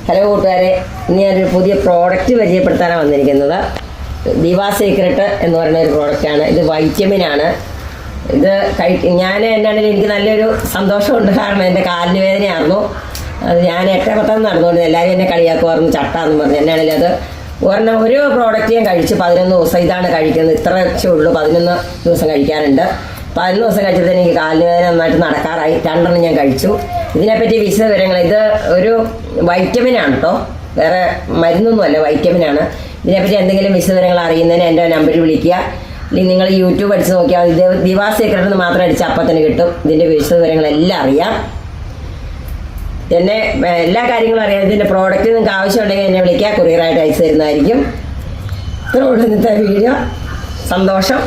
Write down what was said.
Hello കൂട്ടുകാരെ, ഇന്ന് ഞാനൊരു പുതിയ പ്രോഡക്റ്റ് പരിചയപ്പെടുത്താനാണ് വന്നിരിക്കുന്നത്. ദിവാ സീക്രട്ട് എന്ന് പറയുന്ന ഒരു പ്രോഡക്റ്റാണ്. ഇത് വൈറ്റമിനാണ്. ഇത് ഞാൻ എന്നാണെങ്കിലും എനിക്ക് നല്ലൊരു സന്തോഷമുണ്ട്. കാരണം എൻ്റെ കാലിന് വേദനയായിരുന്നു. അത് ഞാൻ 8-10 നടന്നുകൊണ്ട് എല്ലാവരും എന്നെ കളിയാക്കുമായിരുന്നു ചട്ടാന്ന് പറഞ്ഞ്. എന്നാണെങ്കിലും അത് ഒരു പ്രോഡക്റ്റ് ഞാൻ കഴിച്ച് 11 ദിവസം ഇതാണ് കഴിക്കുന്നത്. ഇത്ര ലക്ഷം ഉള്ളൂ, 11 ദിവസം കഴിക്കാനുണ്ട്. 11 ദിവസം കഴിച്ചപ്പോൾ എനിക്ക് കാലിന് വേദന നന്നായിട്ട് നടക്കാറായി. 2 ഞാൻ കഴിച്ചു. ഇതിനെപ്പറ്റി വിശദ വിവരങ്ങൾ, ഇത് ഒരു വൈറ്റമിനാണ് കേട്ടോ, വേറെ മരുന്നൊന്നുമല്ല, വൈറ്റമിനാണ്. ഇതിനെപ്പറ്റി എന്തെങ്കിലും വിശദ വിവരങ്ങൾ അറിയുന്നതിന് എൻ്റെ നമ്പറിൽ വിളിക്കുക. അല്ലെങ്കിൽ നിങ്ങൾ യൂട്യൂബ് അടിച്ച് നോക്കിയാൽ ഇത് ദിവാ സീക്രട്ട് എന്ന് മാത്രം അടിച്ചാൽ അപ്പം തന്നെ കിട്ടും. ഇതിൻ്റെ വിശദ വിവരങ്ങളെല്ലാം അറിയാം. എന്നെ എല്ലാ കാര്യങ്ങളും അറിയാം. ഇതിൻ്റെ പ്രോഡക്റ്റ് നിങ്ങൾക്ക് ആവശ്യമുണ്ടെങ്കിൽ എന്നെ വിളിക്കുക, കൊറിയറായിട്ട് അയച്ചു തരുന്നതായിരിക്കും. ഇത്രയുള്ള ഇന്നത്തെ വീഡിയോ. സന്തോഷം.